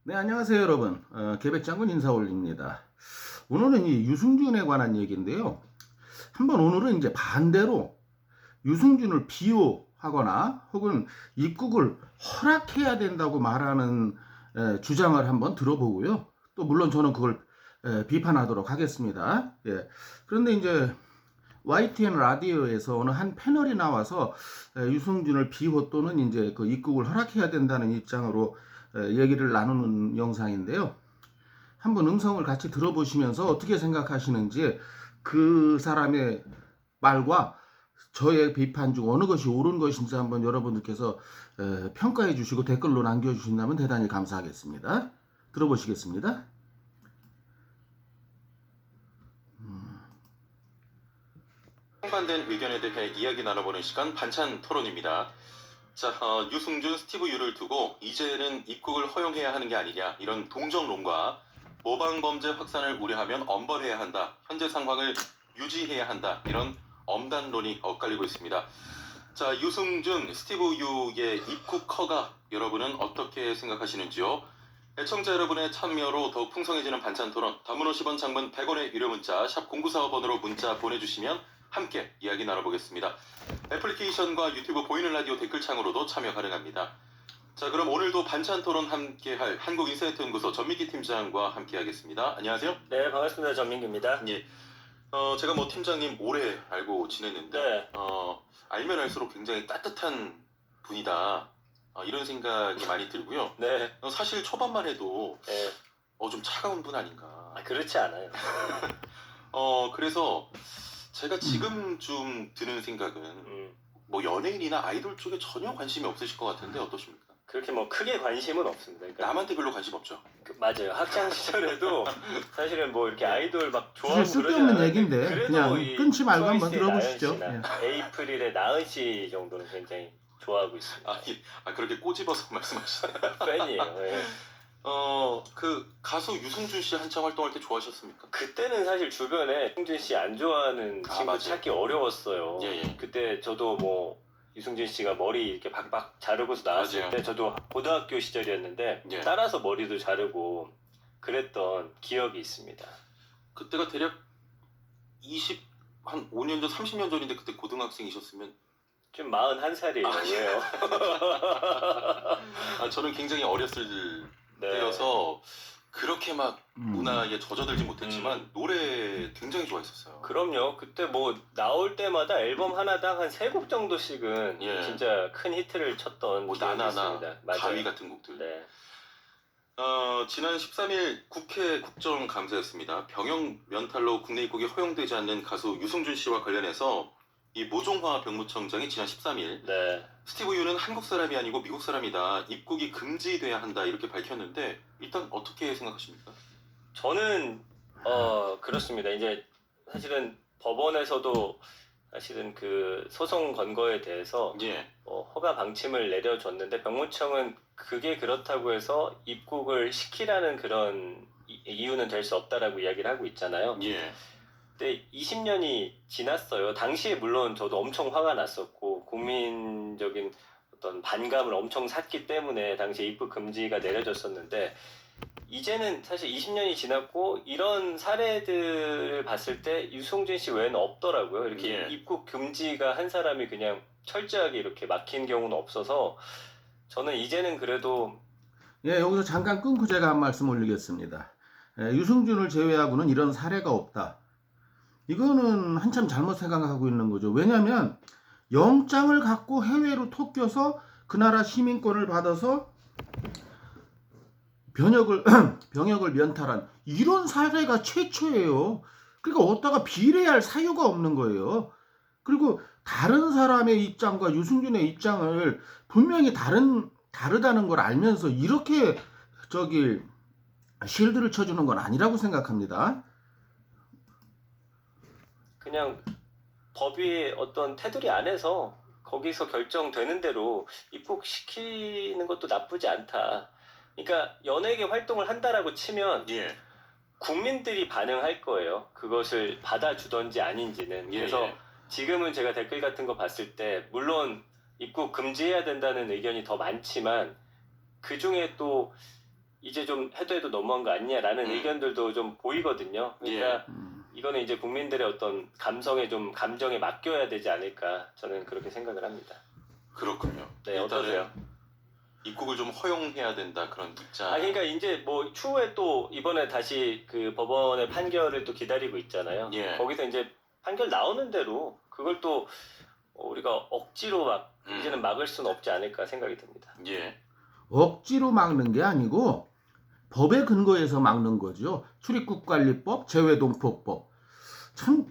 네, 안녕하세요, 여러분. 계백장군 인사 올립니다. 오늘은 이 유승준에 관한 얘기인데요. 한번 오늘은 이제 반대로 유승준을 비호하거나 혹은 입국을 허락해야 된다고 말하는 주장을 한번 들어보고요. 또 물론 저는 그걸 비판하도록 하겠습니다. 예. 그런데 이제 YTN 라디오에서 어느 한 패널이 나와서 유승준을 비호 또는 이제 그 입국을 허락해야 된다는 입장으로 얘기를 나누는 영상인데요. 한번 음성을 같이 들어보시면서 어떻게 생각하시는지 그 사람의 말과 저의 비판 중 어느 것이 옳은 것인지 한번 여러분들께서 평가해 주시고 댓글로 남겨주신다면 대단히 감사하겠습니다. 들어보시겠습니다. 상반된 의견에 대해 이야기 나눠보는 시간 반찬 토론입니다. 자, 유승준, 스티브 유를 두고 이제는 입국을 허용해야 하는 게 아니냐 이런 동정론과 모방범죄 확산을 우려하면 엄벌해야 한다, 현재 상황을 유지해야 한다 이런 엄단론이 엇갈리고 있습니다. 자, 유승준, 스티브 유의 입국 허가 여러분은 어떻게 생각하시는지요? 애청자 여러분의 참여로 더욱 풍성해지는 반찬 토론, 단문 50원, 장문 100원의 유료 문자 샵 0945번으로 문자 보내주시면 함께 이야기 나눠보겠습니다. 애플리케이션과 유튜브 보이는 라디오 댓글창으로도 참여 가능합니다. 자, 그럼 오늘도 반찬 토론 함께할 한국인사이트연구소 전민기 팀장과 함께하겠습니다. 안녕하세요. 네, 반갑습니다. 전민기입니다. 예. 제가 뭐 팀장님 오래 알고 지냈는데 네. 알면 알수록 굉장히 따뜻한 분이다. 이런 생각이 많이 들고요. 네. 사실 초반만 해도 네. 좀 차가운 분 아닌가. 그렇지 않아요. 그래서 제가 지금 좀 드는 생각은 뭐 연예인이나 아이돌 쪽에 전혀 관심이 없으실 것 같은데 어떠십니까? 그렇게 뭐 크게 관심은 없습니다. 그러니까 남한테 별로 관심 없죠. 맞아요. 학창 시절에도 사실은 뭐 이렇게 아이돌 막 사실 좋아하고 쓸데없는 얘기인데 그래도 그냥 이 끊지 말고 한번 트와이스의 들어보시죠. 나은 씨나 에이프릴의 나은 씨 정도는 굉장히 좋아하고 있습니다. 그렇게 꼬집어서 말씀하시나요? 팬이에요. 예. 그 가수 유승준 씨 한창 활동할 때 좋아하셨습니까? 그때는 사실 주변에 승준 씨 안 좋아하는 친구 맞아요. 찾기 어려웠어요. 예. 그때 저도 뭐 유승준 씨가 머리 이렇게 박박 자르고서 나왔을 맞아요. 때 저도 고등학교 시절이었는데 예. 따라서 머리도 자르고 그랬던 기억이 있습니다. 그때가 대략 한 5년 전, 30년 전인데 그때 고등학생이셨으면 좀 41살이에요. 왜요? 저는 굉장히 어렸을 네. 때여서 그렇게 막 문화에 젖어들지 못했지만 노래 굉장히 좋아했었어요. 그럼요. 그때 뭐 나올 때마다 앨범 하나당 한 3곡 정도씩은 예. 진짜 큰 히트를 쳤던 뭐 기억이 나나나, 있습니다. 맞아요. 가위 같은 곡들. 네. 지난 13일 국회 국정감사였습니다. 병역 면탈로 국내 입국이 허용되지 않는 가수 유승준 씨와 관련해서 이 모종화 병무청장이 지난 13일 네. 스티브 유는 한국 사람이 아니고 미국 사람이다, 입국이 금지돼야 한다 이렇게 밝혔는데 일단 어떻게 생각하십니까? 저는 그렇습니다. 이제 사실은 법원에서도 사실은 그 소송 건 거에 대해서 예. 허가 방침을 내려줬는데 병무청은 그게 그렇다고 해서 입국을 시키라는 그런 이유는 될 수 없다라고 이야기를 하고 있잖아요. 예. 근데 20년이 지났어요. 당시에 물론 저도 엄청 화가 났었고 국민적인 어떤 반감을 엄청 샀기 때문에 당시에 입국 금지가 내려졌었는데 이제는 사실 20년이 지났고 이런 사례들을 봤을 때 유승준 씨 외에는 없더라고요. 이렇게 예. 입국 금지가 한 사람이 그냥 철저하게 이렇게 막힌 경우는 없어서 저는 이제는 그래도 여기서 잠깐 끊고 제가 한 말씀 올리겠습니다. 유승준을 제외하고는 이런 사례가 없다. 이거는 한참 잘못 생각하고 있는 거죠. 왜냐하면 영장을 갖고 해외로 토껴서 그 나라 시민권을 받아서 병역을 면탈한 이런 사례가 최초예요. 그러니까 어디다가 비례할 사유가 없는 거예요. 그리고 다른 사람의 입장과 유승준의 입장을 분명히 다르다는 걸 알면서 이렇게 실드를 쳐주는 건 아니라고 생각합니다. 그냥 법이 어떤 테두리 안에서 거기서 결정되는 대로 입국시키는 것도 나쁘지 않다. 그러니까 연예계 활동을 한다라고 치면 예. 국민들이 반응할 거예요. 그것을 받아주던지 아닌지는. 예. 그래서 지금은 제가 댓글 같은 거 봤을 때 물론 입국 금지해야 된다는 의견이 더 많지만 그 중에 또 이제 좀 해도 너무한 거 아니냐라는 의견들도 좀 보이거든요. 그러니까 이거는 이제 국민들의 어떤 감정에 맡겨야 되지 않을까 저는 그렇게 생각을 합니다. 그렇군요. 네, 어떠세요? 입국을 좀 허용해야 된다 그런 입장. 그러니까 이제 뭐 추후에 또 이번에 다시 그 법원의 판결을 또 기다리고 있잖아요. 예. 거기서 이제 판결 나오는 대로 그걸 또 우리가 억지로 막 이제는 막을 수는 없지 않을까 생각이 듭니다. 예. 억지로 막는 게 아니고 법에 근거해서 막는 거죠. 출입국관리법, 재외동포법. 참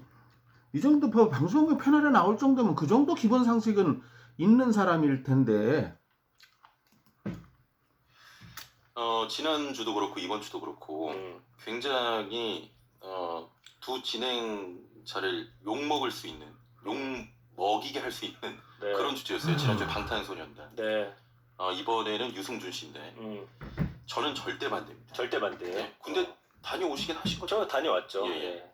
이 정도 법 방송에 패널에 나올 정도면 그 정도 기본 상식은 있는 사람일 텐데. 지난주도 그렇고 이번 주도 그렇고 굉장히 두 진행자를 욕먹을 수 있는, 욕먹이게 할 수 있는 네. 그런 주제였어요. 지난주에 방탄소년단. 네. 이번에는 유승준 씨인데 저는 절대 반대입니다. 절대 반대예요. 네. 군대 다녀오시긴 하신 거죠? 저 다녀왔죠. 예. 예.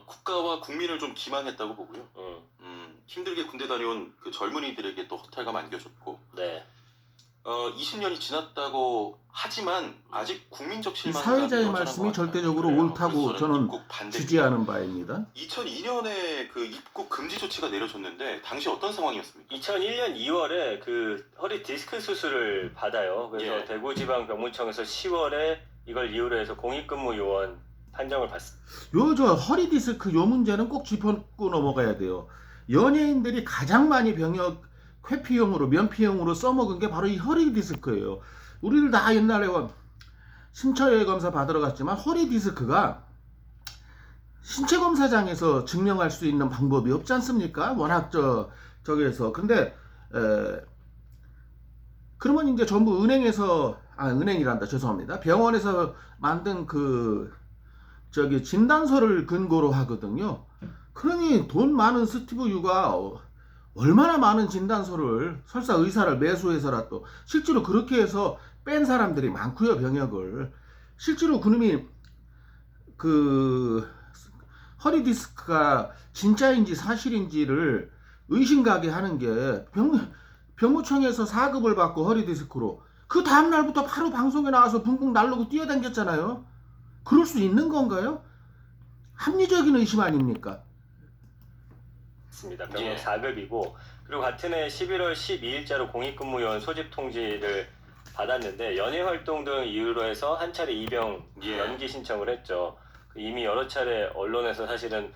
국가와 국민을 좀 기만했다고 보고요. 힘들게 군대 다녀온 그 젊은이들에게 또 허탈감 안겨줬고 네. 20년이 지났다고 하지만 아직 국민적 이 실망이 사회자의 말씀이 절대적으로 옳다고 저는 지지하는 바입니다. 2002년에 그 입국 금지 조치가 내려졌는데 당시 어떤 상황이었습니까? 2001년 2월에 그 허리 디스크 수술을 받아요. 그래서 예. 대구지방병무청에서 10월에 이걸 이유로 해서 공익근무 요원 판정을 받습니다. 저 허리 디스크 요 문제는 꼭 짚고 넘어가야 돼요. 연예인들이 가장 많이 병역 회피용으로 면피용으로 써먹은 게 바로 이 허리 디스크예요. 우리들 다 옛날에 신처의 검사 받으러 갔지만 허리 디스크가 신체 검사장에서 증명할 수 있는 방법이 없지 않습니까? 워낙 저기에서. 근데 그러면 이제 전부 은행이란다. 죄송합니다. 병원에서 만든 진단서를 근거로 하거든요. 그러니 돈 많은 스티브 유가 얼마나 많은 진단서를 설사 의사를 매수해서라도 실제로 그렇게 해서 뺀 사람들이 많고요. 병역을 실제로 그놈이 그 허리 디스크가 진짜인지 사실인지를 의심가게 하는 게 병무청에서 4급을 받고 허리 디스크로 그 다음날부터 바로 방송에 나와서 붕붕 날르고 뛰어다녔잖아요. 그럴 수 있는 건가요? 합리적인 의심 아닙니까? 병역 예. 4급이고 그리고 같은 해 11월 12일자로 공익근무요원 소집 통지를 받았는데 연예 활동 등 이유로 해서 한 차례 입영 예. 연기 신청을 했죠. 이미 여러 차례 언론에서 사실은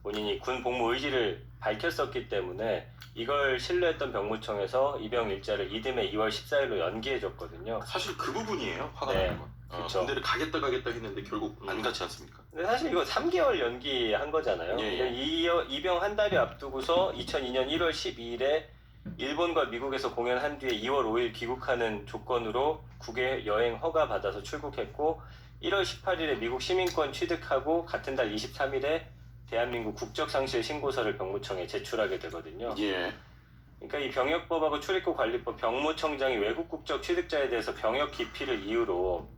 본인이 군 복무 의지를 밝혔었기 때문에 이걸 신뢰했던 병무청에서 입영 일자를 이듬해 2월 14일로 연기해줬거든요. 사실 그 부분이에요. 화가 네. 나는 건. 그쵸. 군대를 가겠다 했는데 결국 안 가지 않습니까? 근데 사실 이거 3개월 연기한 거잖아요. 예. 입영 한 달이 앞두고서 2002년 1월 12일에 일본과 미국에서 공연한 뒤에 2월 5일 귀국하는 조건으로 국외 여행 허가 받아서 출국했고 1월 18일에 미국 시민권 취득하고 같은 달 23일에 대한민국 국적상실 신고서를 병무청에 제출하게 되거든요. 예. 그러니까 이 병역법하고 출입국관리법 병무청장이 외국 국적 취득자에 대해서 병역 기피를 이유로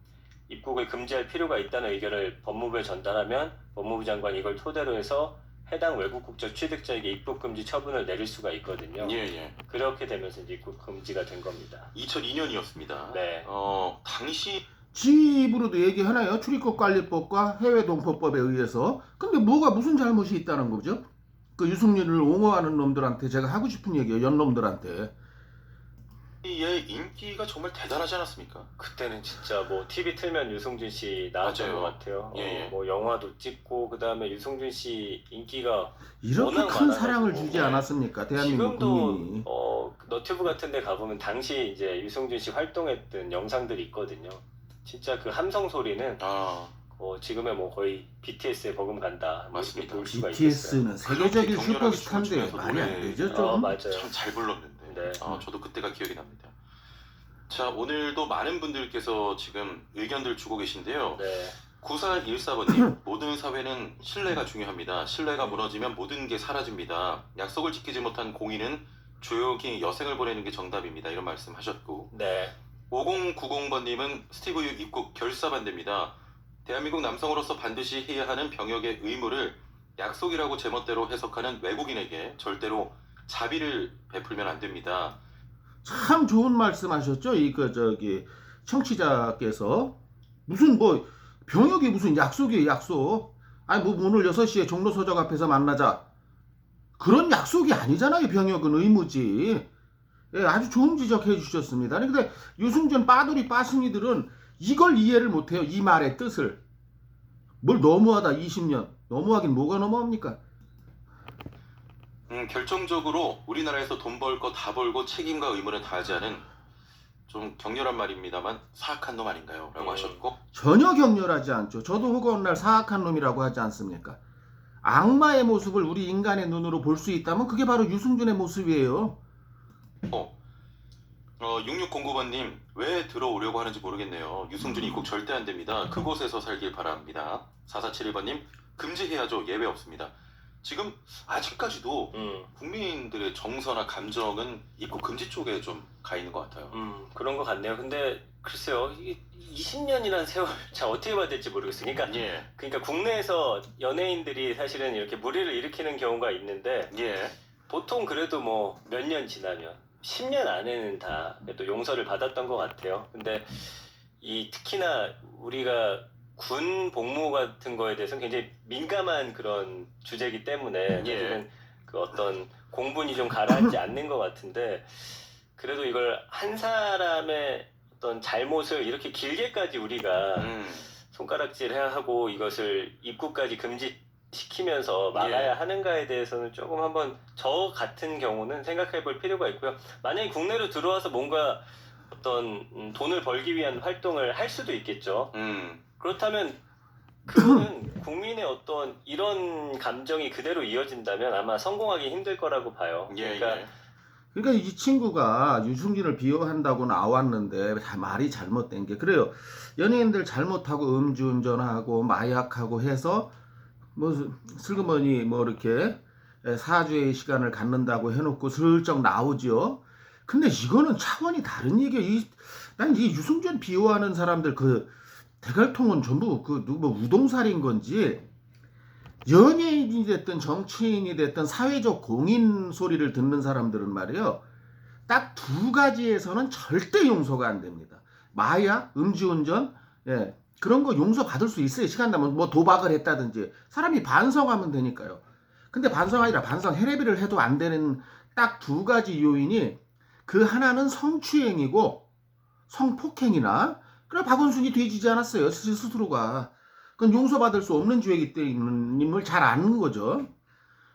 입국을 금지할 필요가 있다는 의견을 법무부에 전달하면 법무부 장관이 이걸 토대로 해서 해당 외국 국적 취득자에게 입국 금지 처분을 내릴 수가 있거든요. 예. 그렇게 되면서 이제 입국 금지가 된 겁니다. 2002년이었습니다. 네. 당시 지 입으로도 얘기하나요? 출입국관리법과 해외동포법에 의해서. 근데 무슨 잘못이 있다는 거죠? 그 유승민을 옹호하는 놈들한테 제가 하고 싶은 얘기예요. 연놈들한테. 의 인기가 정말 대단하지 않았습니까? 그때는 진짜 뭐 TV 틀면 유승준 씨 나왔던 맞아요. 것 같아요. 예. 뭐 영화도 찍고 그 다음에 유승준 씨 인기가 이렇게 워낙 큰 많아가지고. 사랑을 주지 않았습니까? 대한민국 국민이. 지금도 너튜브 같은 데 가보면 당시 이제 유승준 씨 활동했던 영상들이 있거든요. 진짜 그 함성 소리는 지금의 뭐 거의 BTS에 버금간다. 뭐 이렇게 맞습니다. 볼 수가 BTS는 있겠어요. 세계적인 그렇게 격렬하게 슈퍼스타인데 춤을 추면서 말이 안 노래- 되죠 좀. 맞아요. 참 잘 불렀는데 네. 저도 그때가 기억이 납니다. 자, 오늘도 많은 분들께서 지금 의견들 주고 계신데요. 네. 9414번님, 모든 사회는 신뢰가 중요합니다. 신뢰가 무너지면 모든 게 사라집니다. 약속을 지키지 못한 공인은 조용히 여생을 보내는 게 정답입니다. 이런 말씀 하셨고, 네. 5090번님은 스티브 유 입국 결사반대입니다. 대한민국 남성으로서 반드시 해야 하는 병역의 의무를 약속이라고 제멋대로 해석하는 외국인에게 절대로 자비를 베풀면 안 됩니다. 참 좋은 말씀하셨죠. 청취자께서 무슨 뭐 병역이 무슨 약속이에요, 약속. 아니 뭐 오늘 6시에 종로서적 앞에서 만나자. 그런 약속이 아니잖아요. 병역은 의무지. 예, 아주 좋은 지적해 주셨습니다. 아니, 근데 유승준 빠돌이 빠순이들은 이걸 이해를 못해요. 이 말의 뜻을. 뭘 너무하다 20년. 너무하긴 뭐가 너무합니까? 결정적으로 우리나라에서 돈 벌 거 다 벌고 책임과 의무를 다하지 않은 좀 격렬한 말입니다만 사악한 놈 아닌가요? 라고 하셨고 전혀 격렬하지 않죠. 저도 허구한 날 사악한 놈이라고 하지 않습니까? 악마의 모습을 우리 인간의 눈으로 볼 수 있다면 그게 바로 유승준의 모습이에요. 6609번님 왜 들어오려고 하는지 모르겠네요. 유승준 입국 절대 안 됩니다. 그곳에서 살길 바랍니다. 4471번님 금지해야죠. 예외 없습니다. 지금 아직까지도 국민들의 정서나 감정은 입국 금지 쪽에 좀 가 있는 것 같아요. 그런 것 같네요. 근데 글쎄요, 20년이라는 세월 잘 어떻게 봐야 될지 모르겠어요. 그러니까, 예. 그러니까 국내에서 연예인들이 사실은 이렇게 무리를 일으키는 경우가 있는데 예. 보통 그래도 뭐 몇 년 지나면 10년 안에는 다 또 용서를 받았던 것 같아요. 근데 이 특히나 우리가 군 복무 같은 거에 대해서는 굉장히 민감한 그런 주제이기 때문에 예. 사실은 그 어떤 공분이 좀 가라앉지 않는 것 같은데 그래도 이걸 한 사람의 어떤 잘못을 이렇게 길게까지 우리가 손가락질해야 하고 이것을 입국까지 금지시키면서 막아야 예. 하는가에 대해서는 조금 한번 저 같은 경우는 생각해 볼 필요가 있고요. 만약에 국내로 들어와서 뭔가 어떤 돈을 벌기 위한 활동을 할 수도 있겠죠. 그렇다면 그거는 국민의 어떤 이런 감정이 그대로 이어진다면 아마 성공하기 힘들 거라고 봐요. 예. 그러니까 예. 그러니까 이 친구가 유승준을 비호한다고 나왔는데 말이 잘못된 게 그래요. 연예인들 잘못하고 음주운전하고 마약하고 해서 뭐 슬그머니 뭐 이렇게 사죄의 시간을 갖는다고 해놓고 슬쩍 나오죠. 근데 이거는 차원이 다른 얘기예요. 난 이 유승준 비호하는 사람들 그 대갈통은 전부 그 누구 뭐 우동살인 건지 연예인이 됐든 정치인이 됐든 사회적 공인 소리를 듣는 사람들은 말이에요. 딱 두 가지에서는 절대 용서가 안 됩니다. 마약, 음주운전, 예, 그런 거 용서 받을 수 있어요. 시간 나면 뭐 도박을 했다든지 사람이 반성하면 되니까요. 근데 반성 아니라 반성 해례비를 해도 안 되는 딱 두 가지 요인이 그 하나는 성추행이고 성폭행이나 그래 박원순이 뒤지지 않았어요. 스스로가. 그건 용서받을 수 없는 죄이기 때문에 잘 아는 거죠.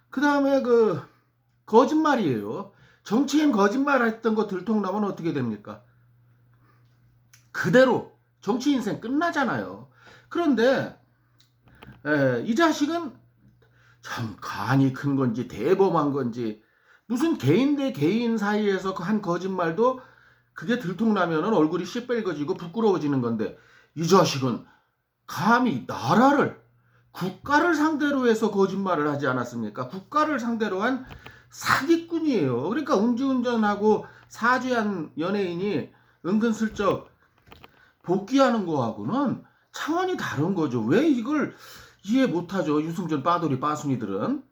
그 다음에 그 거짓말이에요. 정치인 거짓말 했던 거 들통나면 어떻게 됩니까? 그대로 정치 인생 끝나잖아요. 그런데 이 자식은 참 간이 큰 건지 대범한 건지 무슨 개인 대 개인 사이에서 한 거짓말도 그게 들통나면 얼굴이 시뻘거지고 부끄러워지는 건데 이 자식은 감히 나라를 국가를 상대로 해서 거짓말을 하지 않았습니까? 국가를 상대로 한 사기꾼이에요. 그러니까 음주운전하고 사죄한 연예인이 은근슬쩍 복귀하는 거하고는 차원이 다른 거죠. 왜 이걸 이해 못하죠? 유승준 빠돌이 빠순이들은.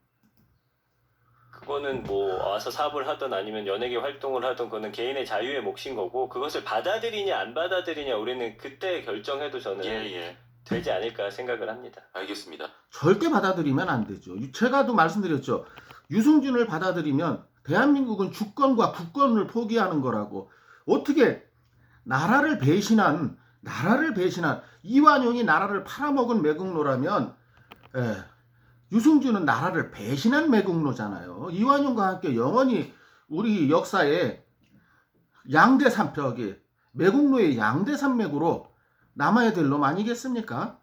그거는 뭐 와서 사업을 하든 아니면 연예계 활동을 하든 그거는 개인의 자유의 몫인 거고 그것을 받아들이냐 안 받아들이냐 우리는 그때 결정해도 저는 예. 되지 않을까 생각을 합니다. 알겠습니다. 절대 받아들이면 안 되죠. 제가도 말씀드렸죠. 유승준을 받아들이면 대한민국은 주권과 국권을 포기하는 거라고. 어떻게 나라를 배신한 이완용이 나라를 팔아먹은 매국노라면 유승준은 나라를 배신한 매국노잖아요. 이완용과 함께 영원히 우리 역사에 양대산벽이 매국노의 양대산맥으로 남아야 될 놈 아니겠습니까?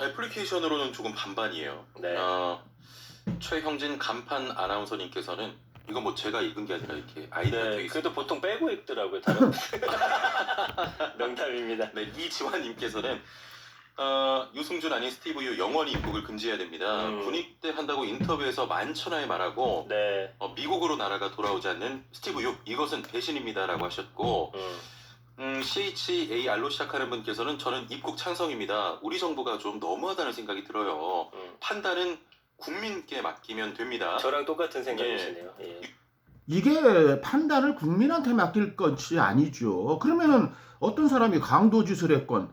애플리케이션으로는 조금 반반이에요. 네. 최형진 간판 아나운서님께서는 이건 뭐 제가 읽은 게 아니라 이렇게 아이디가 되어 네, 있습니다. 그래도 보통 빼고 읽더라고요. 다른 농담입니다. 네, 이지환님께서는 유승준 아닌 스티브 유 영원히 입국을 금지해야 됩니다. 군입대 한다고 인터뷰에서 만천하에 말하고 네. 미국으로 나라가 돌아오지 않는 스티브 유 이것은 배신입니다라고 하셨고 CHAR로 시작하는 분께서는 저는 입국 찬성입니다. 우리 정부가 좀 너무하다는 생각이 들어요. 판단은 국민께 맡기면 됩니다. 저랑 똑같은 생각이시네요. 예. 이게 판단을 국민한테 맡길 것이 아니죠. 그러면은 어떤 사람이 강도짓을 했건,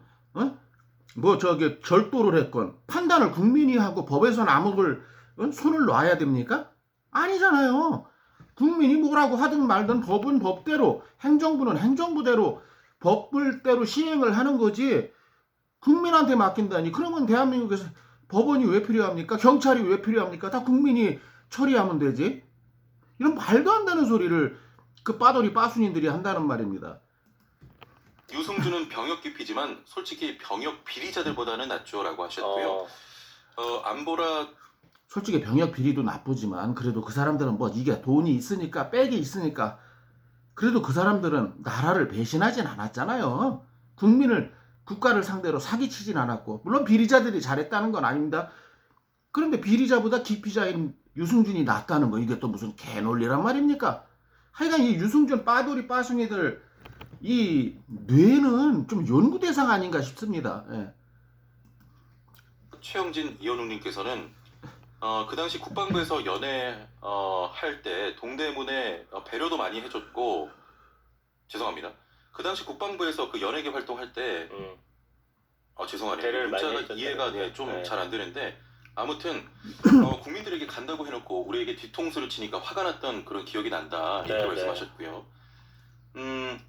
뭐 저기 절도를 했건 판단을 국민이 하고 법에선 아무걸 손을 놔야 됩니까? 아니잖아요. 국민이 뭐라고 하든 말든 법은 법대로, 행정부는 행정부대로 법을대로 시행을 하는 거지 국민한테 맡긴다니. 그러면 대한민국에서 법원이 왜 필요합니까? 경찰이 왜 필요합니까? 다 국민이 처리하면 되지. 이런 말도 안 되는 소리를 그 빠돌이 빠순이들이 한다는 말입니다. 유승준은 병역 기피지만 솔직히 병역 비리자들보다는 낫죠라고 하셨고요. 안보라 솔직히 병역 비리도 나쁘지만 그래도 그 사람들은 뭐 이게 돈이 있으니까 백이 있으니까 그래도 그 사람들은 나라를 배신하진 않았잖아요. 국가를 상대로 사기치진 않았고 물론 비리자들이 잘했다는 건 아닙니다. 그런데 비리자보다 기피자인 유승준이 낫다는 거 이게 또 무슨 개논리란 말입니까? 하여간 이 유승준 빠돌이 빠순이들 이 뇌는 좀 연구 대상 아닌가 싶습니다. 예. 최영진 이현웅님께서는 그 당시 국방부에서 연애할 때 동대문에 배려도 많이 해줬고 죄송합니다. 그 당시 국방부에서 그 연예계 활동할 때 죄송하네요. 배려를 많이 문자가 해줬다는 이해가 거. 좀 잘 안 되는데 아무튼 국민들에게 간다고 해놓고 우리에게 뒤통수를 치니까 화가 났던 그런 기억이 난다 이렇게 네, 말씀하셨고요.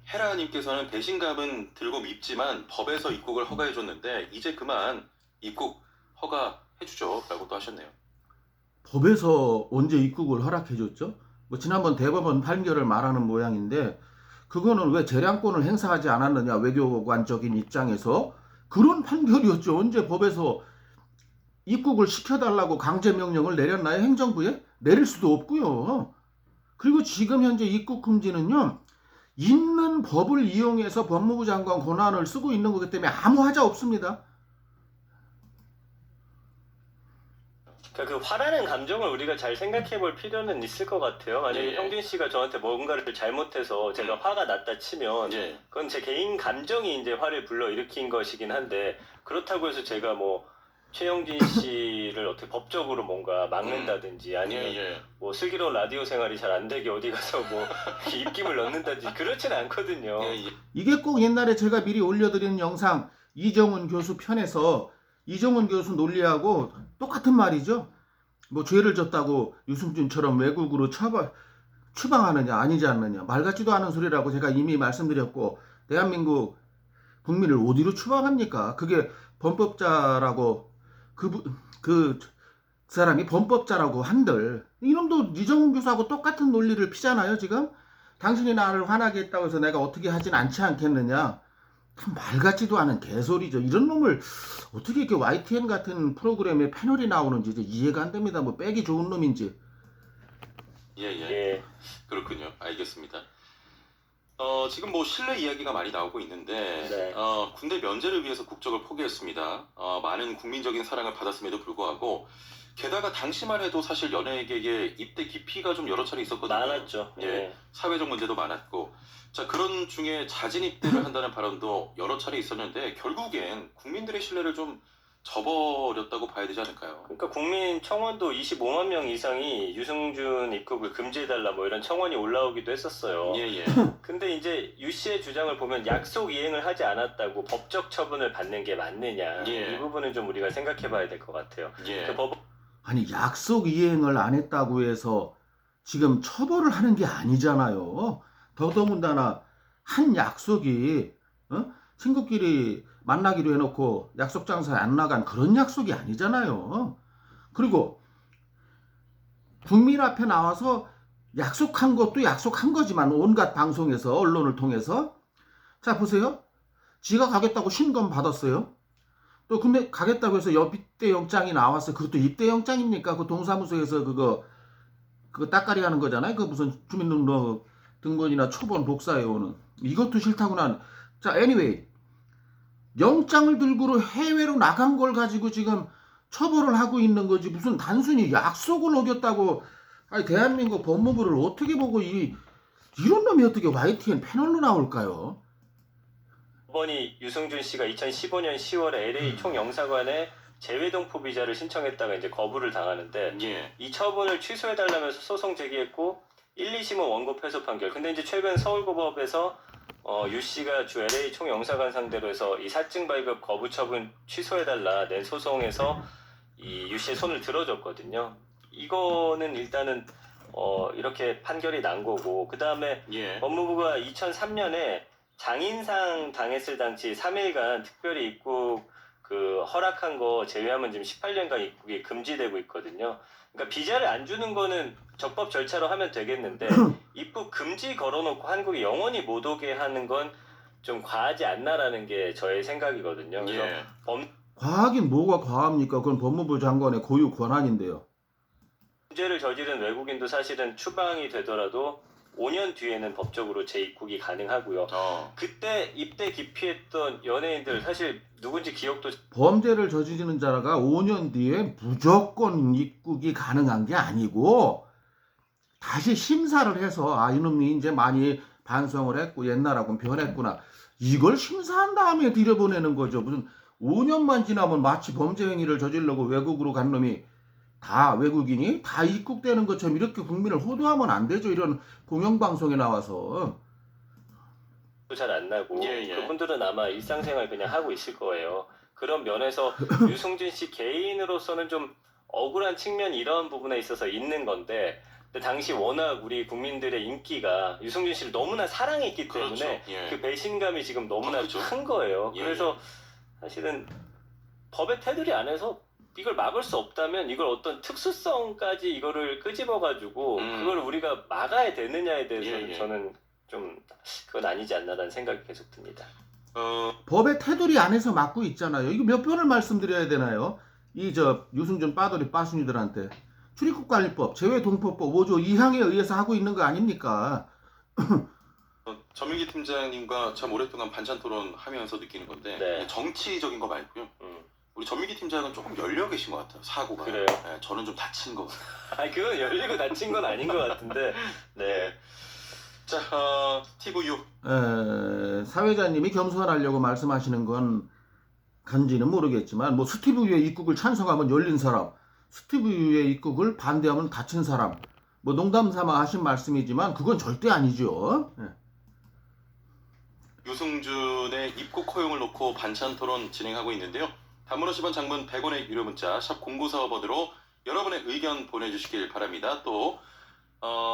헤라님께서는 배신감은 들고 밉지만 법에서 입국을 허가해줬는데 이제 그만 입국 허가해주죠라고 또 하셨네요. 법에서 언제 입국을 허락해줬죠? 뭐 지난번 대법원 판결을 말하는 모양인데 그거는 왜 재량권을 행사하지 않았느냐 외교관적인 입장에서 그런 판결이었죠. 언제 법에서 입국을 시켜달라고 강제명령을 내렸나요? 행정부에? 내릴 수도 없고요. 그리고 지금 현재 입국 금지는요. 있는 법을 이용해서 법무부 장관 권한을 쓰고 있는 거기 때문에 아무 하자 없습니다. 그러니까 그 화나는 감정을 우리가 잘 생각해 볼 필요는 있을 것 같아요. 만약에 예. 형진 씨가 저한테 뭔가를 잘못해서 제가 화가 났다 치면 예. 그건 제 개인 감정이 이제 화를 불러일으킨 것이긴 한데 그렇다고 해서 제가 뭐 최영진 씨를 어떻게 법적으로 뭔가 막는다든지 아니면 예. 뭐 슬기로운 라디오 생활이 잘 안 되게 어디 가서 뭐 입김을 넣는다든지 그렇진 않거든요. 예. 이게 꼭 옛날에 제가 미리 올려드린 영상 이정훈 교수 편에서 이정훈 교수 논리하고 똑같은 말이죠. 뭐 죄를 졌다고 유승준처럼 외국으로 추방하느냐 아니지 않느냐 말 같지도 않은 소리라고 제가 이미 말씀드렸고 대한민국 국민을 어디로 추방합니까? 그게 범법자라고 그 사람이 범법자라고 한들 이놈도 이정훈 교수하고 똑같은 논리를 피잖아요. 지금 당신이 나를 화나게 했다고 해서 내가 어떻게 하진 않지 않겠느냐. 참 말 같지도 않은 개소리죠. 이런 놈을 어떻게 이렇게 YTN 같은 프로그램에 패널이 나오는지 이제 이해가 안 됩니다. 뭐 빼기 좋은 놈인지. 예. 그렇군요. 알겠습니다. 지금 뭐 신뢰 이야기가 많이 나오고 있는데 네. 군대 면제를 위해서 국적을 포기했습니다. 많은 국민적인 사랑을 받았음에도 불구하고 게다가 당시만 해도 사실 연예계에 입대 기피가 좀 여러 차례 있었거든요. 많았죠. 예. 사회적 문제도 많았고 자 그런 중에 자진 입대를 한다는 발언도 여러 차례 있었는데 결국엔 국민들의 신뢰를 좀 저버렸다고 봐야 되지 않을까요? 그러니까 국민 청원도 25만 명 이상이 유승준 입국을 금지해달라 뭐 이런 청원이 올라오기도 했었어요. 예. 근데 이제 유 씨의 주장을 보면 약속 이행을 하지 않았다고 법적 처분을 받는 게 맞느냐 예. 이 부분은 좀 우리가 생각해봐야 될 것 같아요. 예. 그 법 아니 약속 이행을 안 했다고 해서 지금 처벌을 하는 게 아니잖아요. 더더군다나 한 약속이 친구끼리 만나기로 해놓고 약속 장소에 안 나간 그런 약속이 아니잖아요. 그리고 국민 앞에 나와서 약속한 것도 약속한 거지만 온갖 방송에서 언론을 통해서 자 보세요. 지가 가겠다고 신검 받았어요. 또 근데 가겠다고 해서 입대 영장이 나왔어요. 그것도 입대 영장입니까? 그 동사무소에서 그거 따까리 하는 거잖아요. 그 무슨 주민등록번이나 초본 복사해 오는 이것도 싫다고 난. 자 anyway 영장을 들고 해외로 나간 걸 가지고 지금 처벌을 하고 있는 거지 무슨 단순히 약속을 어겼다고. 아니 대한민국 법무부를 어떻게 보고 이런 놈이 어떻게 YTN 패널로 나올까요? 법원이 유승준 씨가 2015년 10월에 LA 총영사관에 재외동포 비자를 신청했다가 이제 거부를 당하는데 예. 이 처분을 취소해달라면서 소송 제기했고 1, 2심은 원고 패소 판결. 근데 이제 최근 서울고법에서 유 씨가 주 LA 총영사관 상대로 해서 이 사증 발급 거부 처분 취소해달라 낸 소송에서 이 유 씨의 손을 들어줬거든요. 이거는 일단은 이렇게 판결이 난 거고, 그 다음에 예. 법무부가 2003년에 장인상 당했을 당시 3일간 특별히 입국 허락한 거 제외하면 지금 18년간 입국이 금지되고 있거든요. 그러니까 비자를 안 주는 거는 적법 절차로 하면 되겠는데 입국 금지 걸어놓고 한국에 영원히 못 오게 하는 건 좀 과하지 않나라는 게 저의 생각이거든요. 그래서 예. 과하긴 뭐가 과합니까? 그건 법무부 장관의 고유 권한인데요. 범죄를 저지른 외국인도 사실은 추방이 되더라도 5년 뒤에는 법적으로 재입국이 가능하고요. 그때 입대 기피했던 연예인들 사실 누군지 기억도 범죄를 저지르는 자가 5년 뒤에 무조건 입국이 가능한 게 아니고 다시 심사를 해서 이놈이 이제 많이 반성을 했고 옛날하고는 변했구나. 이걸 심사한 다음에 들여보내는 거죠. 무슨 5년만 지나면 마치 범죄 행위를 저지르려고 외국으로 간 놈이 다 외국인이 다 입국되는 것처럼 이렇게 국민을 호도하면 안 되죠. 이런 공영방송에 나와서. 잘 안 나고 예. 그분들은 아마 일상생활 그냥 하고 있을 거예요. 그런 면에서 유승준 씨 개인으로서는 좀 억울한 측면이 이런 부분에 있어서 있는 건데, 근데 당시 워낙 우리 국민들의 인기가 유승준 씨를 너무나 사랑했기 때문에 그렇죠. 예. 그 배신감이 지금 너무나 그렇죠. 큰 거예요. 예. 그래서 사실은 법의 테두리 안에서 이걸 막을 수 없다면 이걸 어떤 특수성까지 이거를 끄집어가지고 그걸 우리가 막아야 되느냐에 대해서는 예. 저는 좀 그건 아니지 않나라는 생각이 계속 듭니다. 법의 테두리 안에서 막고 있잖아요. 이거 몇 번을 말씀드려야 되나요? 유승준 빠돌이 빠순이들한테 출입국관리법, 제외동포법 5조 2항에 의해서 하고 있는 거 아닙니까? 전민기 팀장님과 참 오랫동안 반찬 토론 하면서 느끼는 건데 네. 정치적인 거 말고요. 우리 전민기 팀장은 조금 열려 계신 것 같아요. 사고가. 그래요? 네, 저는 좀 다친 것 같아요. 아니 그건 열리고 다친 건 아닌 것 같은데. 네. 자, 스티브 유. 사회자님이 겸손하려고 말씀하시는 건 간지는 모르겠지만 뭐 스티브 유의 입국을 찬성하면 열린 사람, 스티브 유의 입국을 반대하면 다친 사람, 뭐 농담 삼아 하신 말씀이지만 그건 절대 아니죠. 유승준의 입국 허용을 놓고 반찬 토론 진행하고 있는데요. 단문 50원, 장문 100원의 유료 문자 샵 0945번으로 여러분의 의견 보내주시길 바랍니다. 또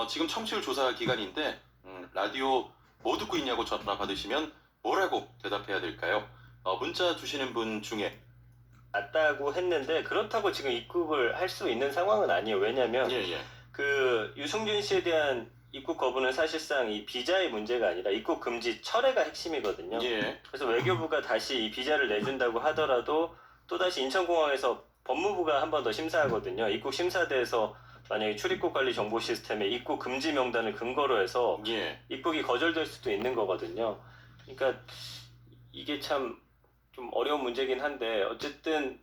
지금 청취율 조사 기간인데 라디오 뭐 듣고 있냐고 전화 받으시면 뭐라고 대답해야 될까요? 문자 주시는 분 중에 맞다고 했는데 그렇다고 지금 입국을 할 수 있는 상황은 아니에요. 왜냐하면 예. 그 유승준 씨에 대한 입국 거부는 사실상 이 비자의 문제가 아니라 입국 금지 철회가 핵심이거든요. 예. 그래서 외교부가 다시 이 비자를 내준다고 하더라도 또다시 인천공항에서 법무부가 한 번 더 심사하거든요. 입국 심사대에서 만약에 출입국 관리 정보 시스템에 입국 금지 명단을 근거로 해서 예. 입국이 거절될 수도 있는 거거든요. 그러니까 이게 참 좀 어려운 문제긴 한데 어쨌든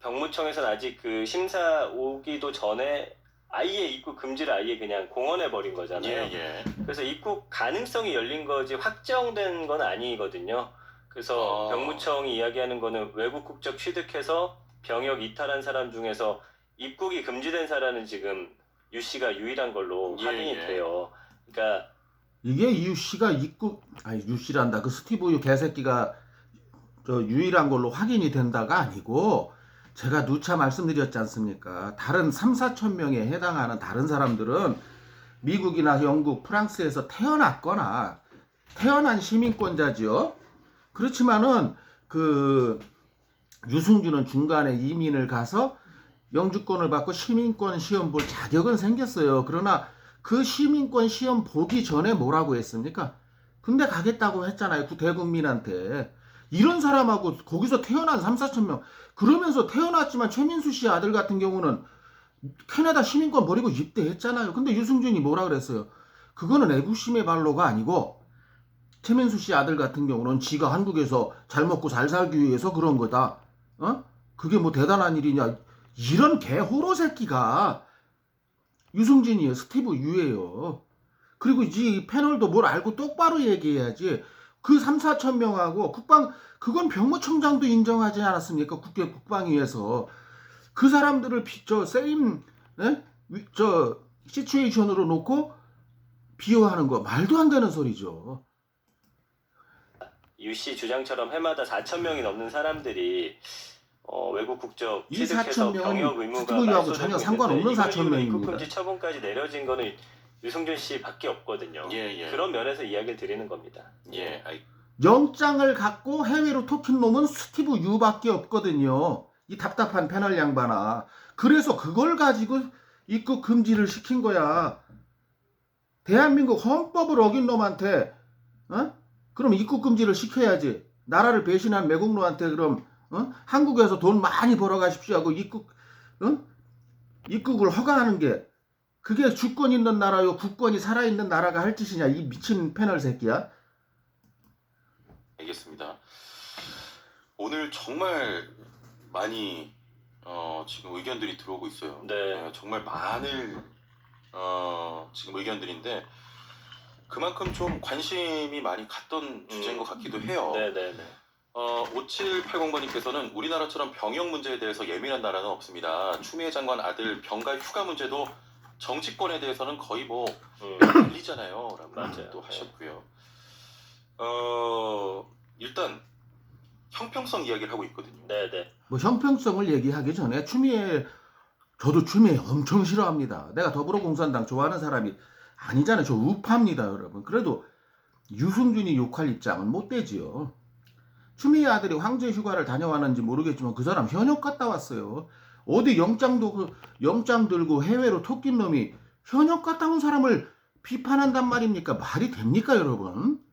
병무청에서는 아직 그 심사 오기도 전에 아예 입국 금지를 아예 그냥 공언해 버린 거잖아요. 예. 그래서 입국 가능성이 열린 거지 확정된 건 아니거든요. 그래서 병무청이 이야기하는 거는 외국 국적 취득해서 병역 이탈한 사람 중에서 입국이 금지된 사람은 지금 유 씨가 유일한 걸로 확인이 돼요. 그러니까 이게 유 씨가 유 씨란다. 그 스티브 유 개새끼가 유일한 걸로 확인이 된다가 아니고 제가 누차 말씀드렸지 않습니까? 다른 3-4천 명에 해당하는 다른 사람들은 미국이나 영국, 프랑스에서 태어났거나 태어난 시민권자지요. 그렇지만은 그 유승준은 중간에 이민을 가서 영주권을 받고 시민권 시험 볼 자격은 생겼어요. 그러나 그 시민권 시험 보기 전에 뭐라고 했습니까? 군대 가겠다고 했잖아요. 대국민한테. 이런 사람하고 거기서 태어난 3-4천 명 그러면서 태어났지만 최민수 씨 아들 같은 경우는 캐나다 시민권 버리고 입대했잖아요. 근데 유승준이 뭐라 그랬어요? 그거는 애국심의 발로가 아니고 최민수 씨 아들 같은 경우는 지가 한국에서 잘 먹고 잘 살기 위해서 그런 거다. 그게 뭐 대단한 일이냐. 이런 개호로 새끼가 유승준이에요. 스티브 유예요. 그리고 이 패널도 뭘 알고 똑바로 얘기해야지. 그 3-4천 명하고 그건 병무청장도 인정하지 않았습니까? 국방위에서. 그 사람들을 시츄에이션으로 놓고 비호하는 거 말도 안 되는 소리죠. 유씨 주장처럼 해마다 4,000명이 넘는 사람들이 외국 국적 이 취득해서 4,000명은 병역 의무가 스튜디오하고 전혀 말소되고 상관없는 있는데 이걸 4,000 명입니다. 입국 금지 처분까지 내려진 거는 유승준 씨밖에 없거든요. 예. 그런 면에서 이야기를 드리는 겁니다. 예. 영장을 갖고 해외로 토킨 놈은 스티브 유밖에 없거든요. 이 답답한 패널 양반아. 그래서 그걸 가지고 입국 금지를 시킨 거야. 대한민국 헌법을 어긴 놈한테 그럼 입국 금지를 시켜야지. 나라를 배신한 매국노한테 그럼 한국에서 돈 많이 벌어 가십시오 하고 입국을 허가하는 게 그게 주권 있는 나라요, 국권이 살아있는 나라가 할 짓이냐, 이 미친 패널 새끼야. 알겠습니다. 오늘 정말 많이 지금 의견들이 들어오고 있어요. 네. 정말 많은 지금 의견들인데 그만큼 좀 관심이 많이 갔던 주제인 것 같기도 해요. 네네네. 5780번님께서는 우리나라처럼 병역 문제에 대해서 예민한 나라는 없습니다. 추미애 장관 아들 병가 휴가 문제도 정치권에 대해서는 거의 뭐 난리잖아요. 라고 맞아요. 또 하셨고요. 일단 형평성 이야기를 하고 있거든요. 네네. 뭐 형평성을 얘기하기 전에 저도 추미애 엄청 싫어합니다. 내가 더불어공산당 좋아하는 사람이 아니잖아요. 저 우파입니다, 여러분. 그래도 유승준이 욕할 입장은 못 되지요. 추미애 아들이 황제 휴가를 다녀왔는지 모르겠지만 그 사람 현역 갔다 왔어요. 어디 영장 들고 해외로 토낀 놈이 현역 갔다 온 사람을 비판한단 말입니까? 말이 됩니까, 여러분?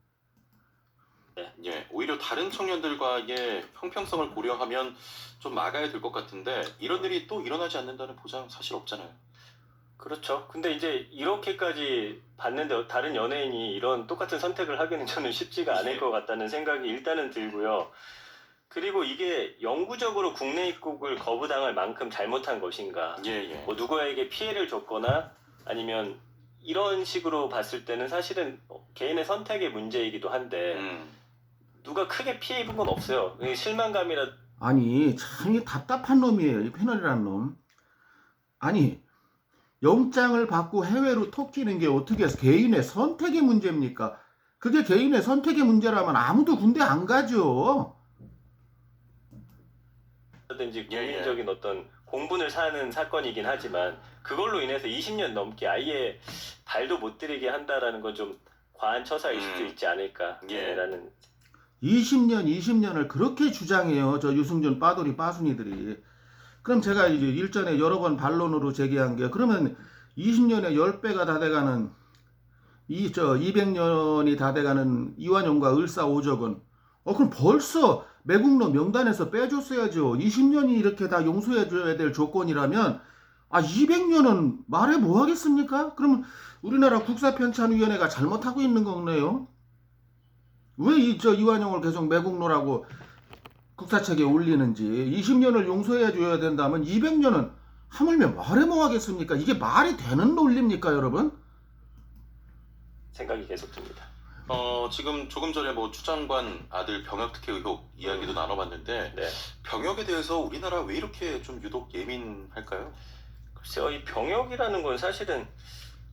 예, 오히려 다른 청년들과의 형평성을 고려하면 좀 막아야 될 것 같은데 이런 일이 또 일어나지 않는다는 보장 사실 없잖아요. 그렇죠. 근데 이제 이렇게까지 봤는데 다른 연예인이 이런 똑같은 선택을 하기는 저는 쉽지가 않을 것 같다는 생각이 일단은 들고요. 그리고 이게 영구적으로 국내 입국을 거부당할 만큼 잘못한 것인가? 예. 뭐 누구에게 피해를 줬거나 아니면 이런 식으로 봤을 때는 사실은 개인의 선택의 문제이기도 한데 누가 크게 피해 입은 건 없어요. 실망감이라. 아니 참 이 답답한 놈이에요, 이 패널이라는 놈. 아니 영장을 받고 해외로 토끼는 게 어떻게 해서 개인의 선택의 문제입니까? 그게 개인의 선택의 문제라면 아무도 군대 안 가죠. 든지 국민적인 어떤 공분을 사는 사건이긴 하지만 그걸로 인해서 20년 넘게 아예 발도 못 들이게 한다라는 건 좀 과한 처사일 수도 있지 않을까라는. 20년을 그렇게 주장해요, 저 유승준 빠돌이 빠순이들이. 그럼 제가 이제 일전에 여러 번 반론으로 제기한 게, 그러면 20년에 10배가 다 돼가는 200년이 다 돼가는 이완용과 을사오적은 그럼 벌써 매국노 명단에서 빼줬어야죠. 20년이 이렇게 다 용서해줘야 될 조건이라면 200년은 말해 뭐 하겠습니까? 그러면 우리나라 국사편찬위원회가 잘못하고 있는 거네요. 왜 이완용을 계속 매국노라고 국사책에 올리는지. 20년을 용서해줘야 된다면 200년은 하물며 말해 뭐 하겠습니까? 이게 말이 되는 논리입니까, 여러분? 생각이 계속 듭니다. 지금 조금 전에 뭐 추 장관 아들 병역 특혜 의혹 이야기도 나눠봤는데 네. 병역에 대해서 우리나라 왜 이렇게 좀 유독 예민할까요? 글쎄요, 이 병역이라는 건 사실은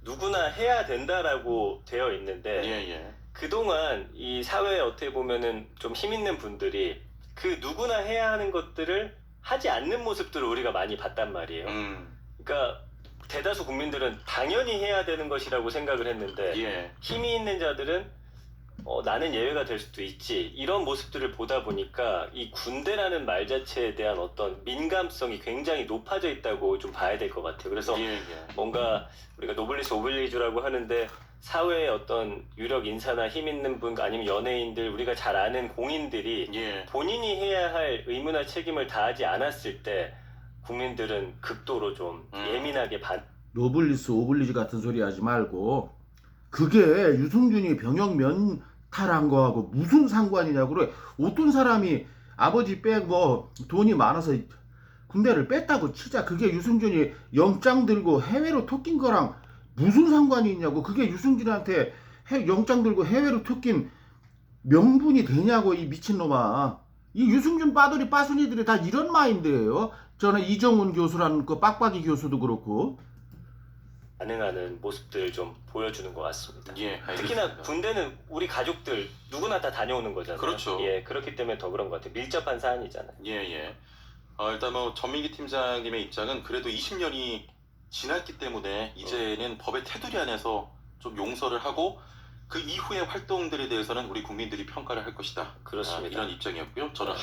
누구나 해야 된다라고 되어 있는데 그동안 이 사회에 어떻게 보면은 좀 힘 있는 분들이 그 누구나 해야 하는 것들을 하지 않는 모습들을 우리가 많이 봤단 말이에요. 그러니까 대다수 국민들은 당연히 해야 되는 것이라고 생각을 했는데 힘이 있는 자들은 나는 예외가 될 수도 있지, 이런 모습들을 보다 보니까 이 군대라는 말 자체에 대한 어떤 민감성이 굉장히 높아져 있다고 좀 봐야 될 것 같아요. 그래서 뭔가 우리가 노블리스 오블리주라고 하는데 사회의 어떤 유력 인사나 힘 있는 분 아니면 연예인들, 우리가 잘 아는 공인들이 본인이 해야 할 의무나 책임을 다하지 않았을 때 국민들은 극도로 좀 예민하게 노블리스 오블리주 같은 소리 하지 말고, 그게 유승준이 병역 면탈한 거하고 무슨 상관이냐고. 그래, 어떤 사람이 아버지 빼고 돈이 많아서 군대를 뺐다고 치자, 그게 유승준이 영장 들고 해외로 토낀 거랑 무슨 상관이 있냐고. 그게 유승준한테 영장 들고 해외로 토낀 명분이 되냐고, 이 미친놈아. 이 유승준 빠돌이 빠순이들이 다 이런 마인드예요. 저는 이정훈 교수라는 그 빡빡이 교수도 그렇고. 반응하는 모습들 좀 보여주는 것 같습니다. 예, 특히나 알겠습니다. 군대는 우리 가족들 누구나 다 다녀오는 거잖아요. 그렇죠. 예, 그렇기 때문에 더 그런 것 같아요. 밀접한 사안이잖아요. 예, 예. 일단 뭐 전민기 팀장님의 입장은 그래도 20년이 지났기 때문에 이제는 법의 테두리 안에서 좀 용서를 하고 그 이후의 활동들에 대해서는 우리 국민들이 평가를 할 것이다. 그렇습니다. 이런 입장이었고요. 저는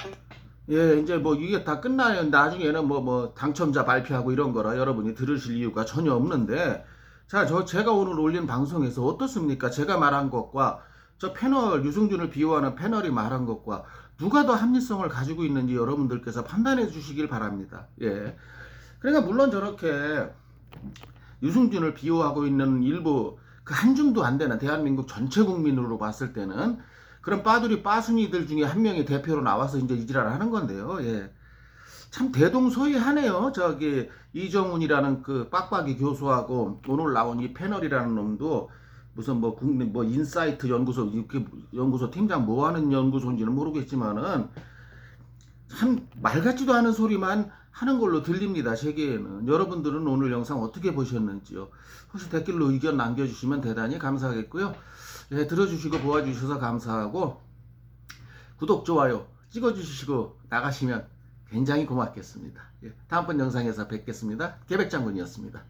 예, 이제 뭐 이게 다 끝나면 나중에는 뭐 당첨자 발표하고 이런 거라 여러분이 들으실 이유가 전혀 없는데, 자, 제가 오늘 올린 방송에서 어떻습니까? 제가 말한 것과 저 패널, 유승준을 비호하는 패널이 말한 것과 누가 더 합리성을 가지고 있는지 여러분들께서 판단해 주시길 바랍니다. 예. 그러니까 물론 저렇게 유승준을 비호하고 있는 일부 그 한 줌도 안 되는 대한민국 전체 국민으로 봤을 때는 그런 빠두리 빠순이들 중에 한 명이 대표로 나와서 이제 이지랄을 하는 건데요. 예. 참 대동소이하네요. 저기 이정훈이라는 그 빡빡이 교수하고 오늘 나온 이 패널이라는 놈도 무슨 뭐 국내 뭐 인사이트 연구소 이렇게 연구소 팀장 뭐 하는 연구소인지는 모르겠지만은 참 말 같지도 않은 소리만 하는 걸로 들립니다. 제게는. 여러분들은 오늘 영상 어떻게 보셨는지요? 혹시 댓글로 의견 남겨주시면 대단히 감사하겠고요. 예, 들어주시고 보아주셔서 감사하고 구독, 좋아요 찍어주시고 나가시면 굉장히 고맙겠습니다. 예, 다음번 영상에서 뵙겠습니다. 계백장군이었습니다.